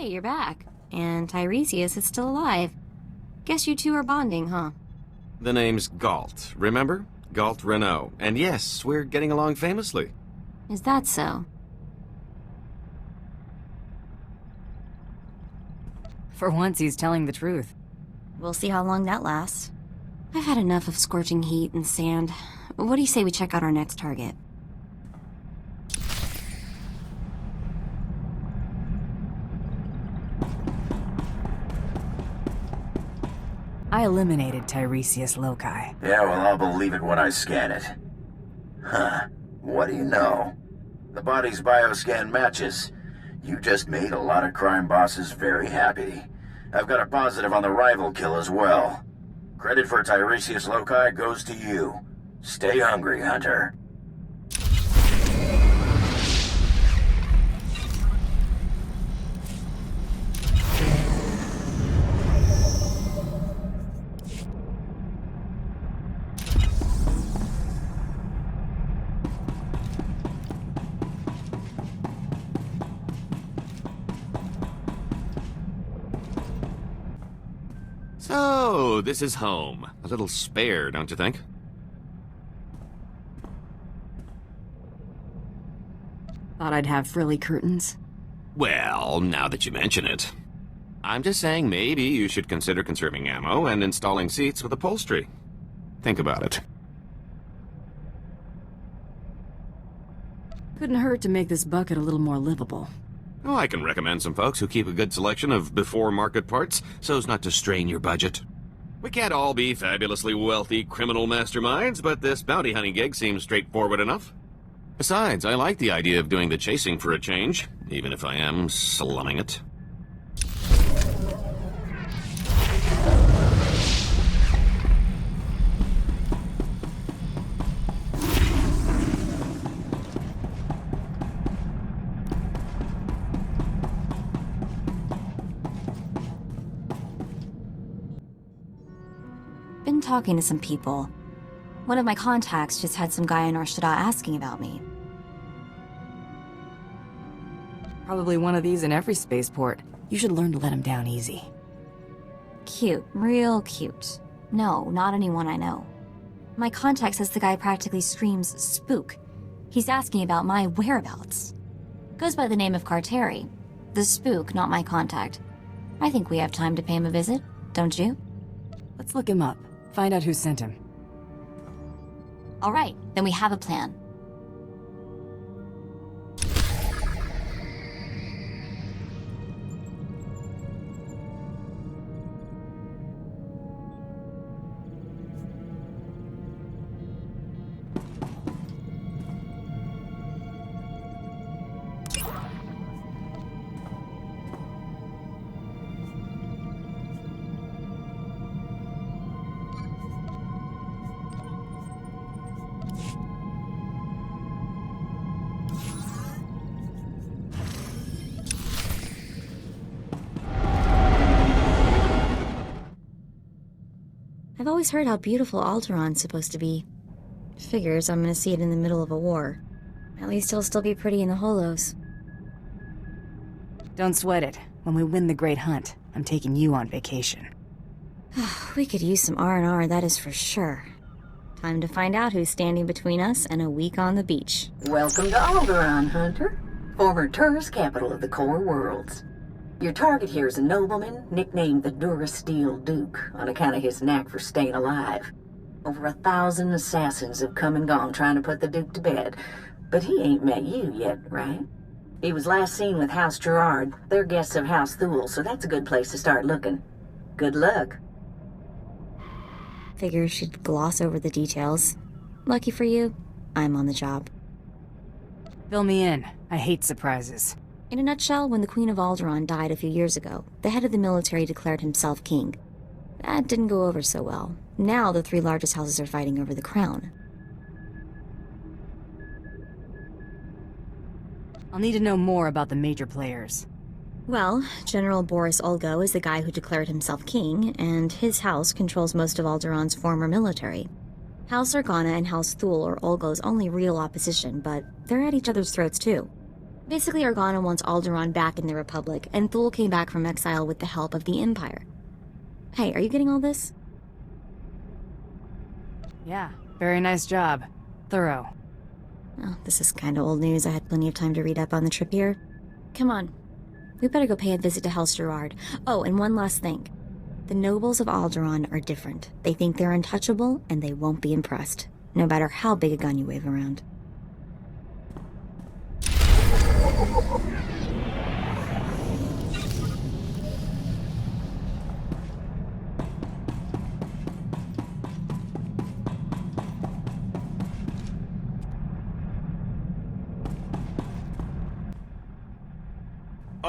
Hey, you're back. And Tiresias is still alive. Guess you two are bonding, huh? The name's Galt, remember? Galt Renault. And yes, we're getting along famously. Is that so? For once, he's telling the truth. We'll see how long that lasts. I've had enough of scorching heat and sand. What do you say we check out our next target? I eliminated Tiresias Loci. Yeah, well, I'll believe it when I scan it. Huh. What do you know? The body's bioscan matches. You just made a lot of crime bosses very happy. I've got a positive on the rival kill as well. Credit for Tiresias Loci goes to you. Stay hungry, Hunter. So, this is home. A little spare, don't you think? Thought I'd have frilly curtains. Well, now that you mention it. I'm just saying maybe you should consider conserving ammo and installing seats with upholstery. Think about it. Couldn't hurt to make this bucket a little more livable. Oh, I can recommend some folks who keep a good selection of before-market parts so as not to strain your budget. We can't all be fabulously wealthy criminal masterminds, but this bounty hunting gig seems straightforward enough. Besides, I like the idea of doing the chasing for a change, even if I am slumming it. Been talking to some people. One of my contacts just had some guy in our SwtoR asking about me. Probably one of these in every spaceport. You should learn to let him down easy. Cute. Real cute. No, not anyone I know. My contact says the guy practically screams spook. He's asking about my whereabouts. Goes by the name of Carteri. The spook, not my contact. I think we have time to pay him a visit, don't you? Let's look him up. Find out who sent him. All right, then we have a plan. I've always heard how beautiful Alderaa's supposed to be. Figures I'm gonna see it in the middle of a war. At least he'll still be pretty in the holos. Don't sweat it. When we win the Great Hunt, I'm taking you on vacation. We could use some R&R, that is for sure. Time to find out who's standing between us and a week on the beach. Welcome to Alderaan, Hunter. Former tourist capital of the core worlds. Your target here is a nobleman nicknamed the Durasteel Duke on account of his knack for staying alive. Over 1,000 assassins have come and gone trying to put the Duke to bed, but he ain't met you yet, right? He was last seen with House Gerard. They're guests of House Thule, so that's a good place to start looking. Good luck. Figures she'd gloss over the details. Lucky for you, I'm on the job. Fill me in. I hate surprises. In a nutshell, when the Queen of Alderaan died a few years ago, the head of the military declared himself king. That didn't go over so well. Now the three largest houses are fighting over the crown. I'll need to know more about the major players. Well, General Boris Olgo is the guy who declared himself king, and his house controls most of Alderaan's former military. House Organa and House Thule are Olgo's only real opposition, but they're at each other's throats too. Basically, Organa wants Alderaan back in the Republic, and Thule came back from exile with the help of the Empire. Hey, are you getting all this? Yeah, very nice job. Thorough. Oh, this is kinda old news. I had plenty of time to read up on the trip here. Come on. We better go pay a visit to SwtoR. Oh, and one last thing. The nobles of Alderaan are different. They think they're untouchable, and they won't be impressed, no matter how big a gun you wave around.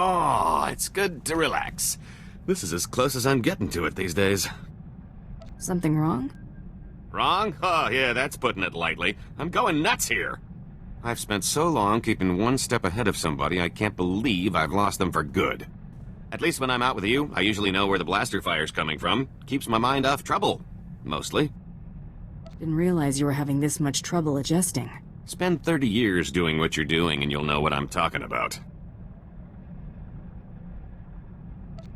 Oh, it's good to relax. This is as close as I'm getting to it these days. Something wrong? Wrong? Oh, yeah, that's putting it lightly. I'm going nuts here. I've spent so long keeping one step ahead of somebody, I can't believe I've lost them for good. At least when I'm out with you, I usually know where the blaster fire's coming from. Keeps my mind off trouble. Mostly. Didn't realize you were having this much trouble adjusting. Spend 30 years doing what you're doing and you'll know what I'm talking about.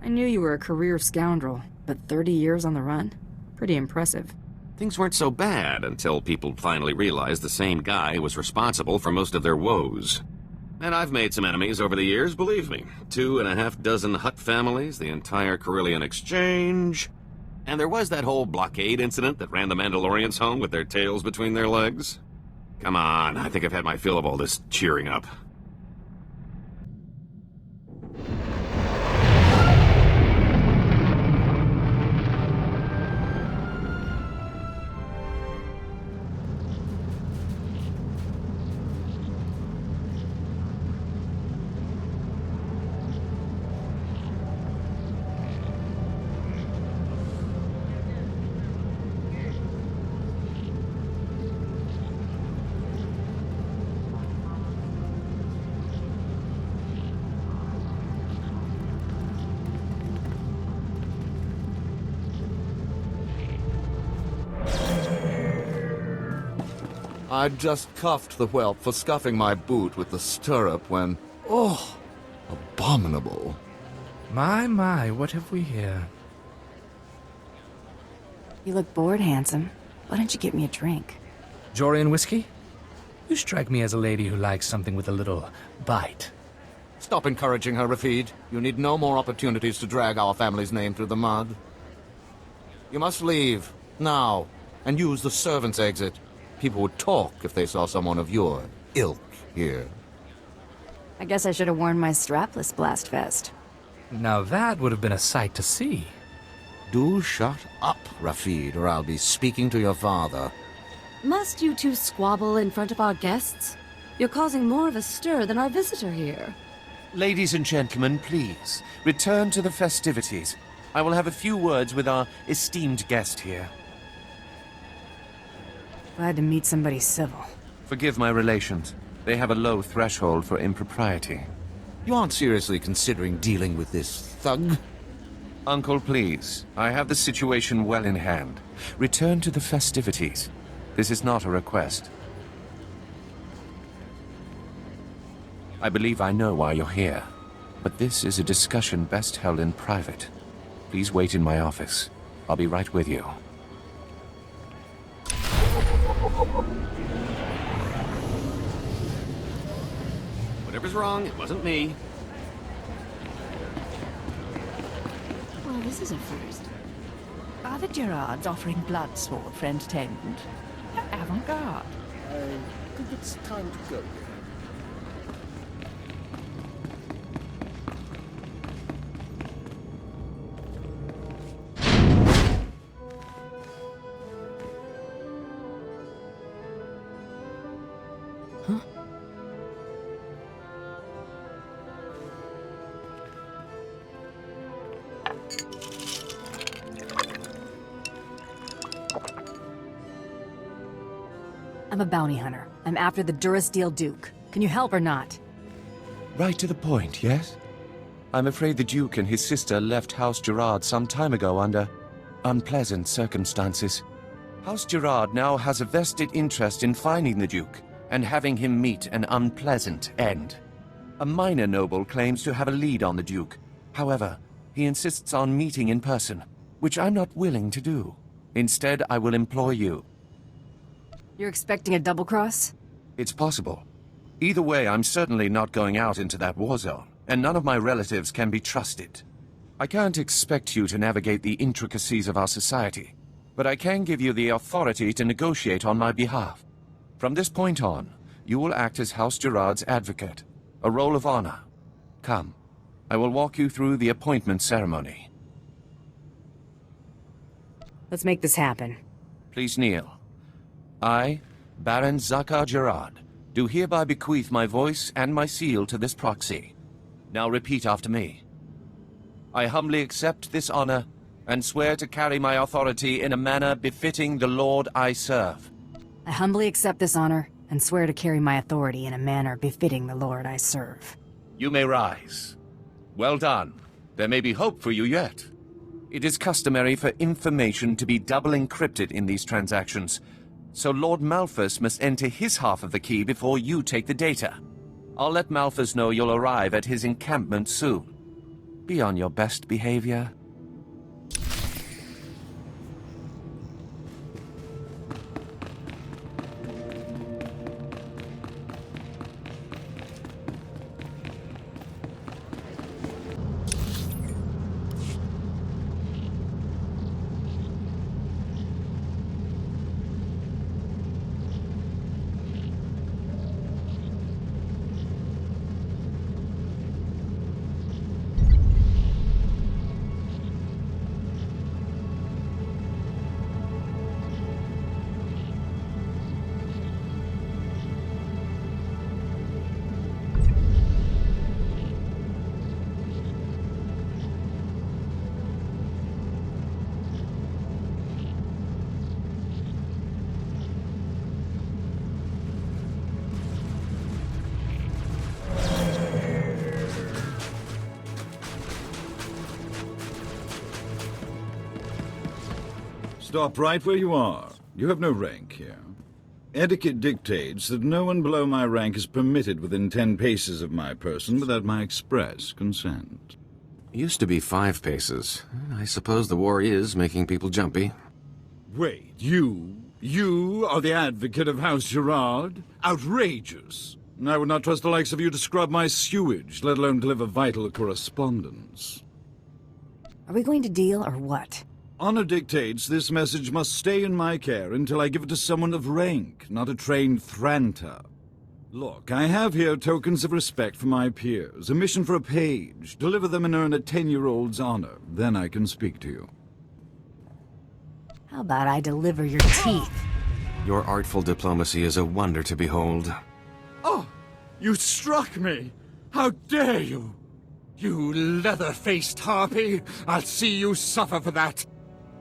I knew you were a career scoundrel, but 30 years on the run? Pretty impressive. Things weren't so bad until people finally realized the same guy was responsible for most of their woes. And I've made some enemies over the years, believe me. 2.5 Hutt families, the entire Corellian exchange. And there was that whole blockade incident that ran the Mandalorians home with their tails between their legs. Come on, I think I've had my fill of all this cheering up. I'd just cuffed the whelp for scuffing my boot with the stirrup when... Oh, abominable. My, what have we here? You look bored, handsome. Why don't you get me a drink? Jorian whiskey? You strike me as a lady who likes something with a little bite. Stop encouraging her, Rafid. You need no more opportunities to drag our family's name through the mud. You must leave, now, and use the servants' exit. People would talk if they saw someone of your ilk here. I guess I should have worn my strapless blast vest. Now that would have been a sight to see. Do shut up, Rafid, or I'll be speaking to your father. Must you two squabble in front of our guests? You're causing more of a stir than our visitor here. Ladies and gentlemen, please, return to the festivities. I will have a few words with our esteemed guest here. Glad to meet somebody civil. Forgive my relations. They have a low threshold for impropriety. You aren't seriously considering dealing with this thug? Uncle, please. I have the situation well in hand. Return to the festivities. This is not a request. I believe I know why you're here, but this is a discussion best held in private. Please wait in my office. I'll be right with you. Whatever's wrong, it wasn't me. Well, this is a first. Are the Gerards offering Bloodsword for entertainment? How avant-garde. I think it's time to go. I'm a bounty hunter. I'm after the Durasteel Duke. Can you help or not? Right to the point, yes? I'm afraid the Duke and his sister left House Gerard some time ago under unpleasant circumstances. House Gerard now has a vested interest in finding the Duke and having him meet an unpleasant end. A minor noble claims to have a lead on the Duke. However, he insists on meeting in person, which I'm not willing to do. Instead, I will employ you. You're expecting a double cross? It's possible. Either way, I'm certainly not going out into that war zone, and none of my relatives can be trusted. I can't expect you to navigate the intricacies of our society, but I can give you the authority to negotiate on my behalf. From this point on, you will act as House Gerard's advocate, a role of honor. Come, I will walk you through the appointment ceremony. Let's make this happen. Please kneel. I, Baron SwtoR Gerard, do hereby bequeath my voice and my seal to this proxy. Now repeat after me. I humbly accept this honor and swear to carry my authority in a manner befitting the Lord I serve. I humbly accept this honor and swear to carry my authority in a manner befitting the Lord I serve. You may rise. Well done. There may be hope for you yet. It is customary for information to be double encrypted in these transactions, so Lord Malgus must enter his half of the key before you take the data. I'll let Malgus know you'll arrive at his encampment soon. Be on your best behavior. Stop right where you are. You have no rank here. Etiquette dictates that no one below my rank is permitted within 10 paces of my person without my express consent. Used to be 5 paces. I suppose the war is making people jumpy. Wait, you are the advocate of House Gerard? Outrageous! I would not trust the likes of you to scrub my sewage, let alone deliver vital correspondence. Are we going to deal or what? Honor dictates this message must stay in my care until I give it to someone of rank, not a trained Thranter. Look, I have here tokens of respect for my peers, a mission for a page. Deliver them and earn a 10-year-old's honor. Then I can speak to you. How about I deliver your teeth? Your artful diplomacy is a wonder to behold. Oh! You struck me! How dare you! You leather-faced harpy! I'll see you suffer for that!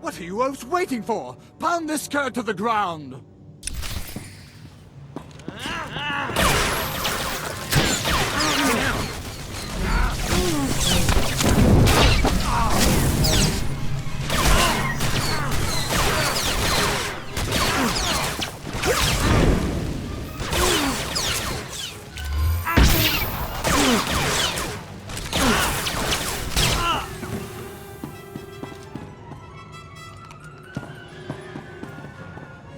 What are you both waiting for? Pound this cur to the ground!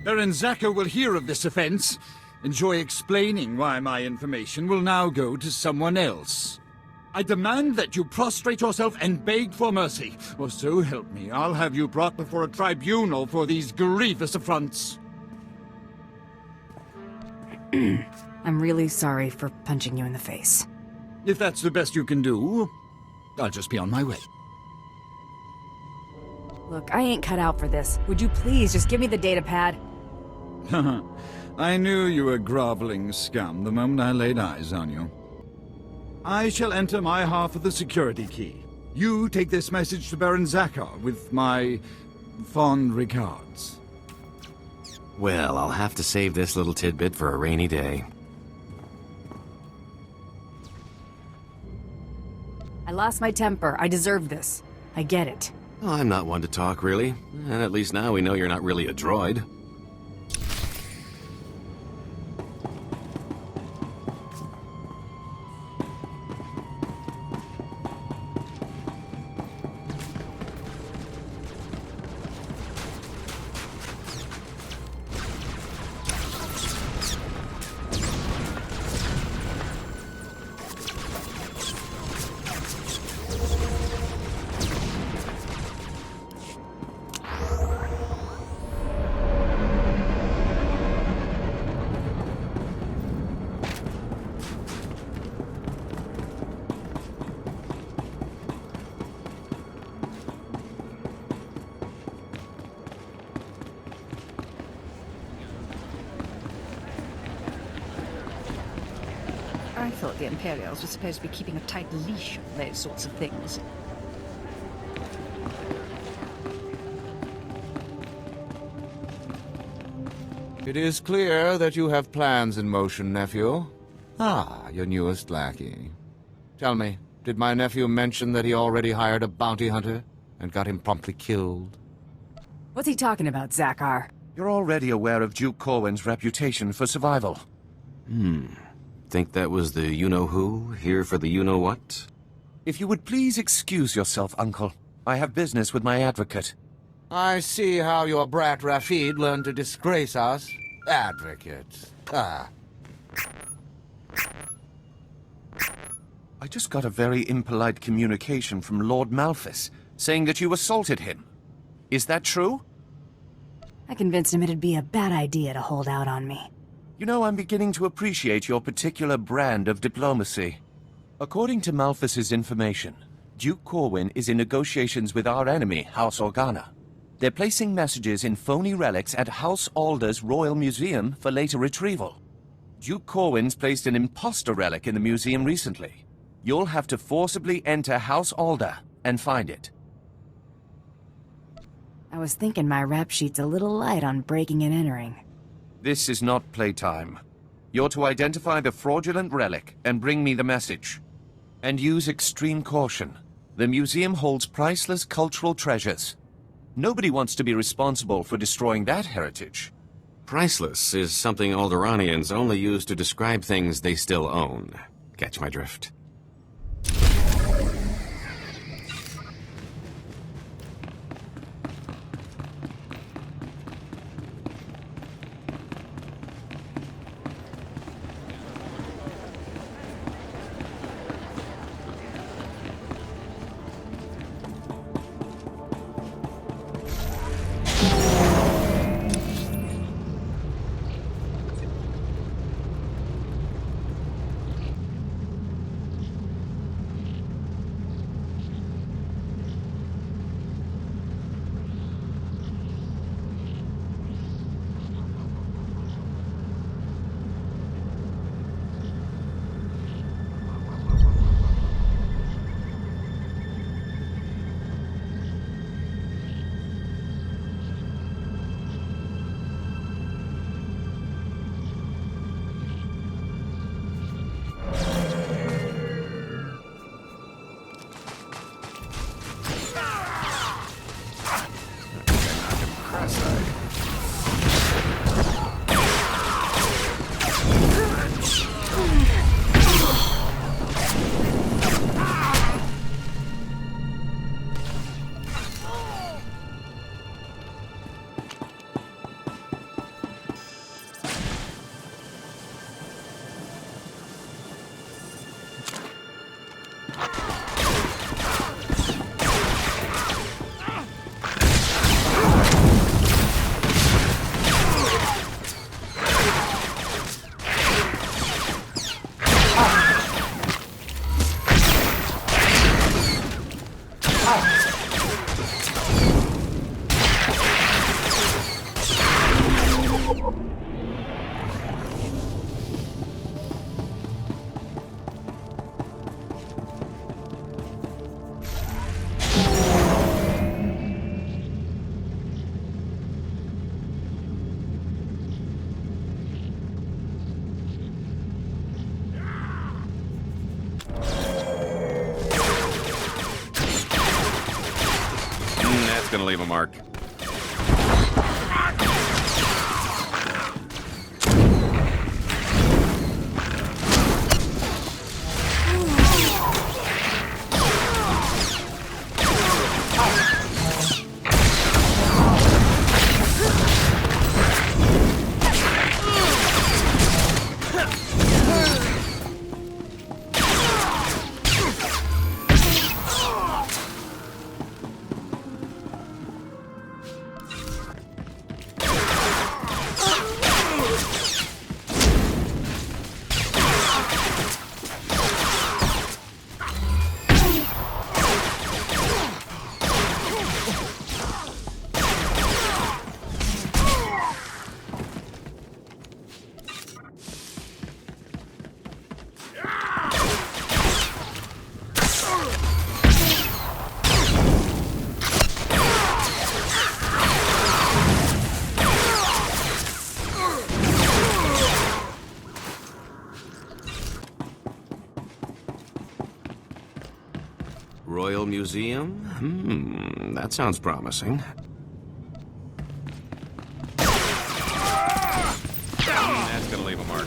Baron SwtoR will hear of this offense. Enjoy explaining why my information will now go to someone else. I demand that you prostrate yourself and beg for mercy, or so help me, I'll have you brought before a tribunal for these grievous affronts. I'm really sorry for punching you in the face. If that's the best you can do, I'll just be on my way. Look, I ain't cut out for this. Would you please just give me the data pad? I knew you were groveling scum the moment I laid eyes on you. I shall enter my half of the security key. You take this message to Baron SwtoR with my fond regards. Well, I'll have to save this little tidbit for a rainy day. I lost my temper. I deserve this. I get it. Well, I'm not one to talk, really. And at least now we know you're not really a droid. thought the Imperials were supposed to be keeping a tight leash on those sorts of things. It is clear that you have plans in motion, nephew. Ah, your newest lackey. Tell me, did my nephew mention that he already hired a bounty hunter and got him promptly killed? What's he talking about, SwtoR? You're already aware of Duke Corwin's reputation for survival. Think that was the you-know-who, here for the you-know-what? If you would please excuse yourself, Uncle. I have business with my advocate. I see how your brat Rafid learned to disgrace us. Advocate. Ah. I just got a very impolite communication from Lord Malgus, saying that you assaulted him. Is that true? I convinced him it'd be a bad idea to hold out on me. You know, I'm beginning to appreciate your particular brand of diplomacy. According to Malfus's information, Duke Corwin is in negotiations with our enemy, House Organa. They're placing messages in phony relics at House Alder's Royal Museum for later retrieval. Duke Corwin's placed an imposter relic in the museum recently. You'll have to forcibly enter House Alder and find it. I was thinking my rap sheet's a little light on breaking and entering. This is not playtime. You're to identify the fraudulent relic and bring me the message. And use extreme caution. The museum holds priceless cultural treasures. Nobody wants to be responsible for destroying that heritage. Priceless is something Alderanians only use to describe things they still own. Catch my drift? Gonna leave a mark. museum? That sounds promising. That's gonna leave a mark.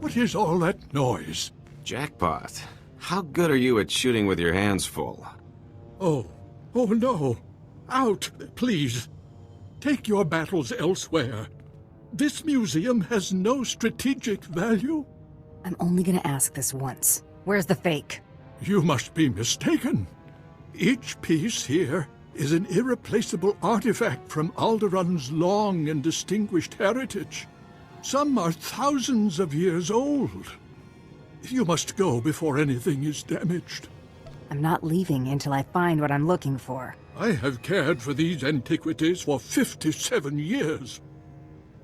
What is all that noise? Jackpot. How good are you at shooting with your hands full? Oh no. Out, please. Take your battles elsewhere. This museum has no strategic value. I'm only gonna ask this once. Where's the fake? You must be mistaken. Each piece here is an irreplaceable artifact from Alderaan's long and distinguished heritage. Some are thousands of years old. You must go before anything is damaged. I'm not leaving until I find what I'm looking for. I have cared for these antiquities for 57 years.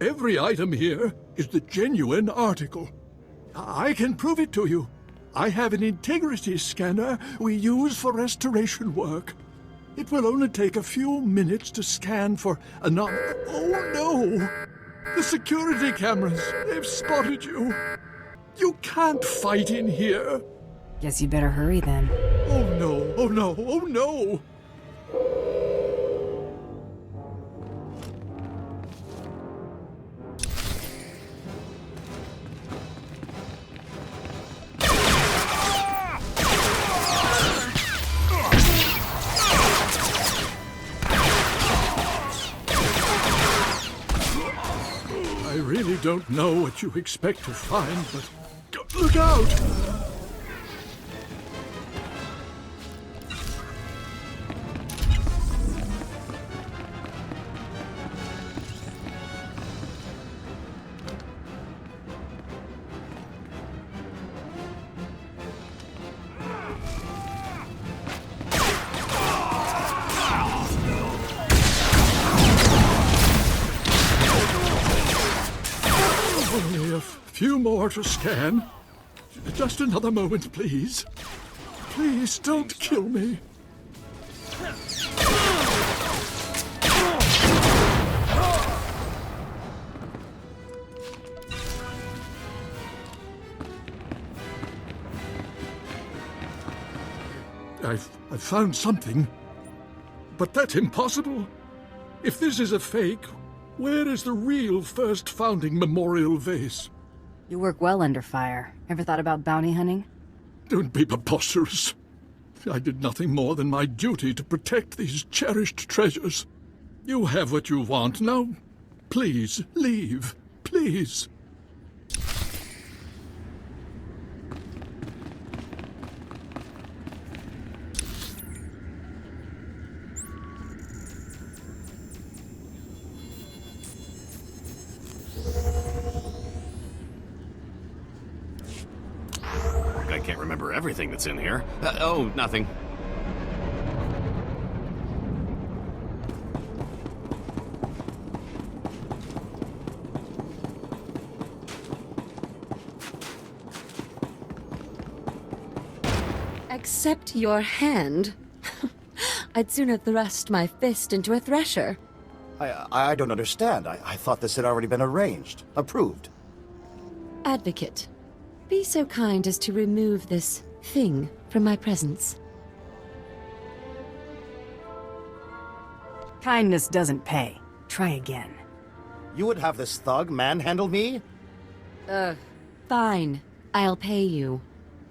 Every item here is the genuine article. I can prove it to you. I have an integrity scanner we use for restoration work. It will only take a few minutes to scan for Oh no! The security cameras, they've spotted you. You can't fight in here. Guess you better hurry then. Oh no, oh no, oh no! I really don't know what you expect to find, but look out! Only a few more to scan. Just another moment, please. Please don't kill me. I've found something. But that's impossible. If this is a fake, where is the real first founding memorial vase? You work well under fire. Ever thought about bounty hunting? Don't be preposterous. I did nothing more than my duty to protect these cherished treasures. You have what you want. Now, please, leave. Please. I can't remember everything that's in here. Oh, nothing. Accept your hand? I'd sooner thrust my fist into a thresher. I don't understand. I thought this had already been arranged. Approved. Advocate, be so kind as to remove this thing from my presence. Kindness doesn't pay. Try again. You would have this thug manhandle me? Fine. I'll pay you.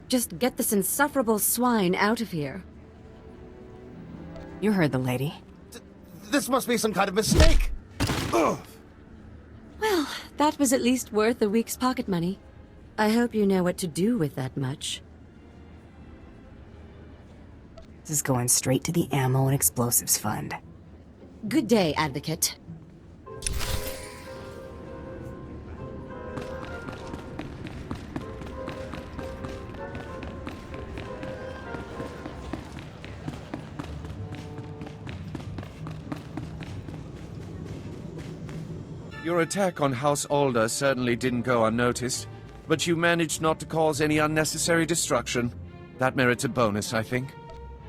Just get this insufferable swine out of here. You heard the lady. This must be some kind of mistake! Ugh. Well, that was at least worth a week's pocket money. I hope you know what to do with that much. This is going straight to the Ammo and Explosives Fund. Good day, Advocate. Your attack on House Alder certainly didn't go unnoticed, but you managed not to cause any unnecessary destruction. That merits a bonus, I think.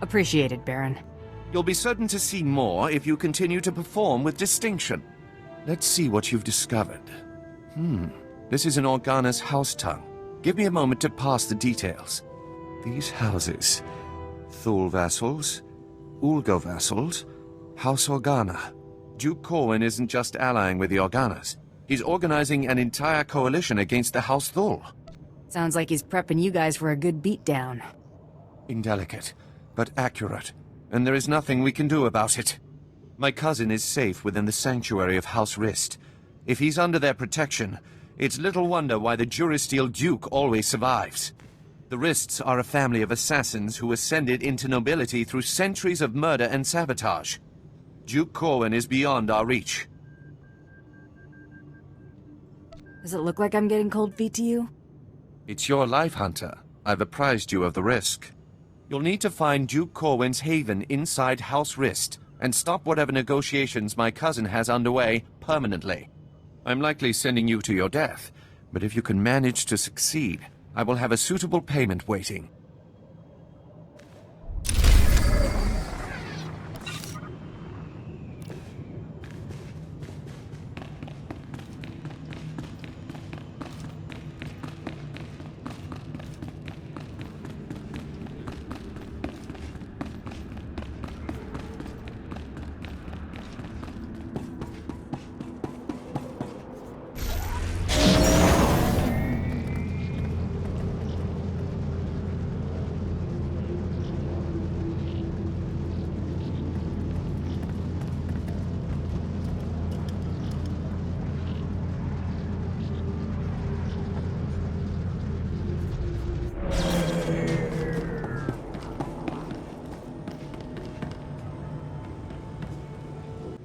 Appreciated, Baron. You'll be certain to see more if you continue to perform with distinction. Let's see what you've discovered. This is an Organa's house tongue. Give me a moment to pass the details. These houses. Thule vassals, Ulgo vassals, House Organa. Duke Corwin isn't just allying with the Organas. He's organizing an entire coalition against the House Thule. Sounds like he's prepping you guys for a good beatdown. Indelicate, but accurate, and there is nothing we can do about it. My cousin is safe within the sanctuary of House Rist. If he's under their protection, it's little wonder why the Durasteel Duke always survives. The Rists are a family of assassins who ascended into nobility through centuries of murder and sabotage. Duke Corwin is beyond our reach. Does it look like I'm getting cold feet to you? It's your life, Hunter. I've apprised you of the risk. You'll need to find Duke Corwin's haven inside House Rist, and stop whatever negotiations my cousin has underway permanently. I'm likely sending you to your death, but if you can manage to succeed, I will have a suitable payment waiting.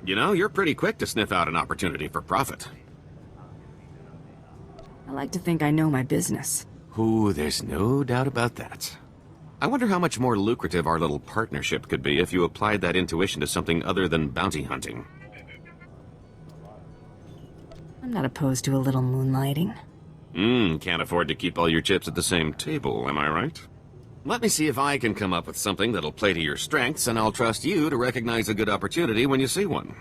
You know, you're pretty quick to sniff out an opportunity for profit. I like to think I know my business. Ooh, there's no doubt about that. I wonder how much more lucrative our little partnership could be if you applied that intuition to something other than bounty hunting. I'm not opposed to a little moonlighting. Can't afford to keep all your chips at the same table, am I right? Let me see if I can come up with something that'll play to your strengths, and I'll trust you to recognize a good opportunity when you see one.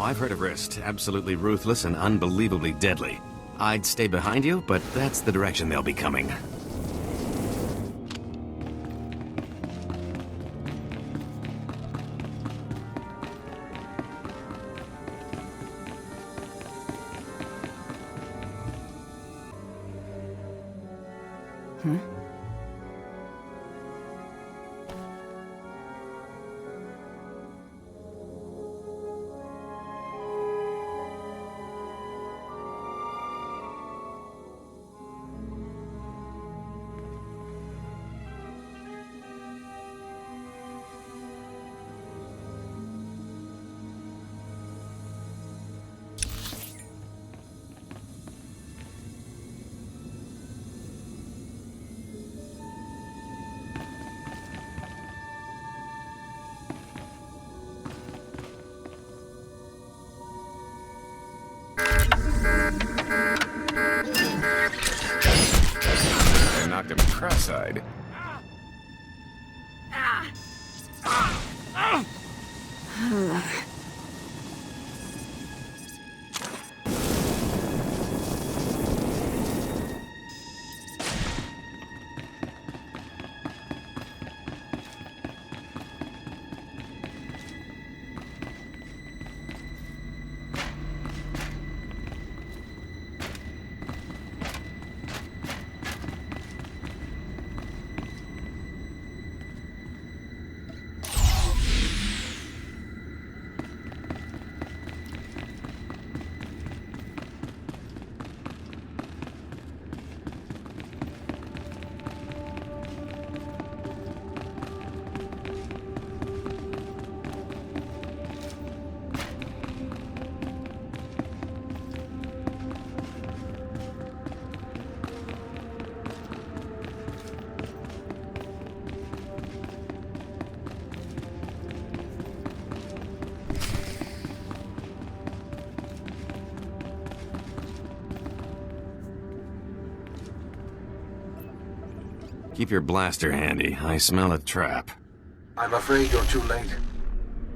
Oh, I've heard of Rist. Absolutely ruthless and unbelievably deadly. I'd stay behind you, but that's the direction they'll be coming. Huh? I knocked him cross-eyed. Keep your blaster handy. I smell a trap. I'm afraid you're too late.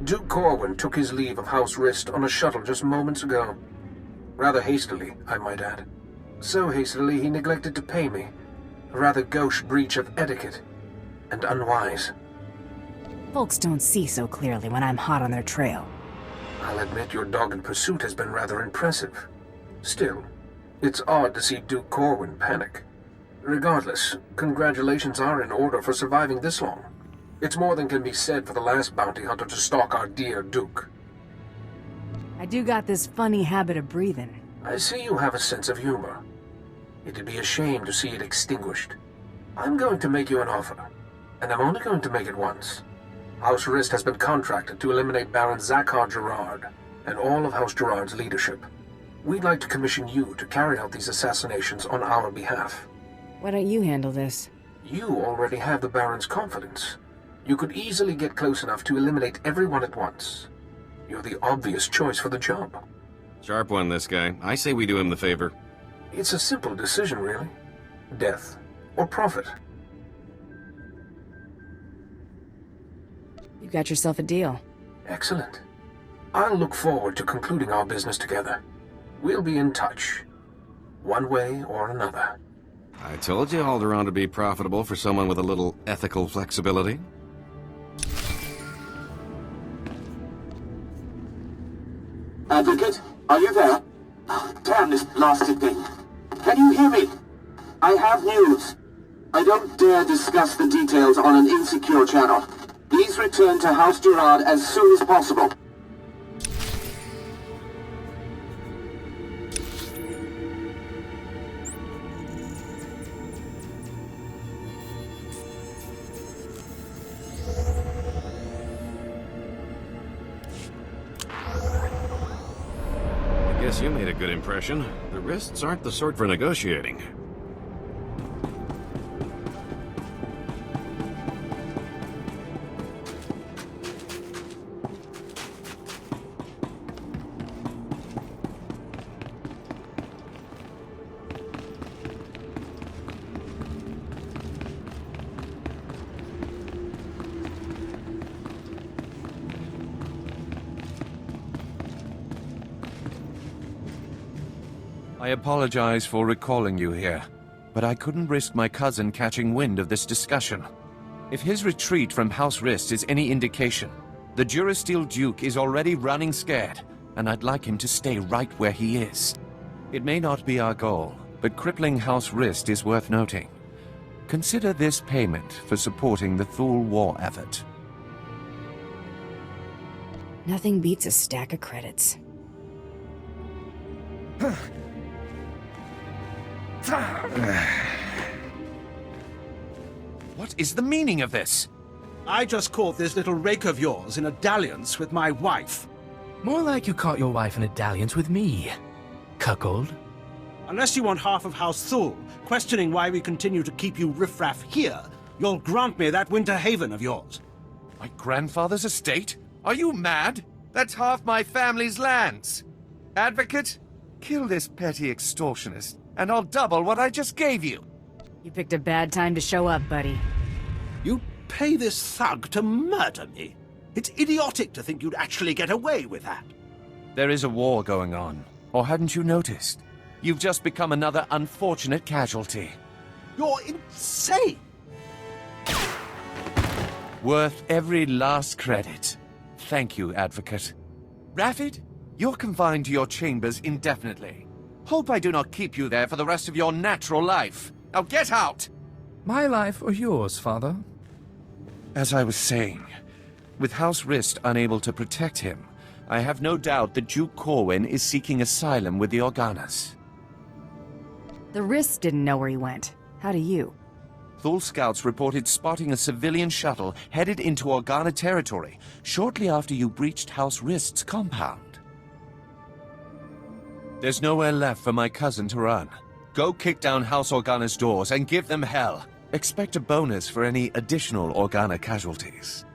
Duke Corwin took his leave of House Rist on a shuttle just moments ago. Rather hastily, I might add. So hastily he neglected to pay me. A rather gauche breach of etiquette. And unwise. Folks don't see so clearly when I'm hot on their trail. I'll admit your dogged pursuit has been rather impressive. Still, it's odd to see Duke Corwin panic. Regardless, congratulations are in order for surviving this long. It's more than can be said for the last bounty hunter to stalk our dear Duke. I do got this funny habit of breathing. I see you have a sense of humor. It'd be a shame to see it extinguished. I'm going to make you an offer, and I'm only going to make it once. House Rist has been contracted to eliminate Baron Zakhar Gerard and all of House Gerard's leadership. We'd like to commission you to carry out these assassinations on our behalf. Why don't you handle this? You already have the Baron's confidence. You could easily get close enough to eliminate everyone at once. You're the obvious choice for the job. Sharp one, this guy. I say we do him the favor. It's a simple decision, really. Death or profit. You got yourself a deal. Excellent. I'll look forward to concluding our business together. We'll be in touch. One way or another. I told you Alderaan to be profitable for someone with a little ethical flexibility. Advocate, are you there? Oh, damn this blasted thing. Can you hear me? I have news. I don't dare discuss the details on an insecure channel. Please return to House Gerard as soon as possible. Guess you made a good impression. The Rists aren't the sort for negotiating. I apologize for recalling you here, but I couldn't risk my cousin catching wind of this discussion. If his retreat from House Rist is any indication, the Durasteel Duke is already running scared, and I'd like him to stay right where he is. It may not be our goal, but crippling House Rist is worth noting. Consider this payment for supporting the Thule war effort. Nothing beats a stack of credits. What is the meaning of this? I just caught this little rake of yours in a dalliance with my wife. More like you caught your wife in a dalliance with me, cuckold. Unless you want half of House Thule, questioning why we continue to keep you riffraff here, you'll grant me that winter haven of yours. My grandfather's estate? Are you mad? That's half my family's lands. Advocate, kill this petty extortionist, and I'll double what I just gave you. You picked a bad time to show up, buddy. You pay this thug to murder me? It's idiotic to think you'd actually get away with that. There is a war going on, or hadn't you noticed? You've just become another unfortunate casualty. You're insane! Worth every last credit. Thank you, Advocate. Raffid, you're confined to your chambers indefinitely. Hope I do not keep you there for the rest of your natural life. Now get out! My life or yours, father? As I was saying, with House Rist unable to protect him, I have no doubt that Duke Corwin is seeking asylum with the Organas. The Rist didn't know where he went. How do you? Thule scouts reported spotting a civilian shuttle headed into Organa territory shortly after you breached House Rist's compound. There's nowhere left for my cousin to run. Go kick down House Organa's doors and give them hell. Expect a bonus for any additional Organa casualties.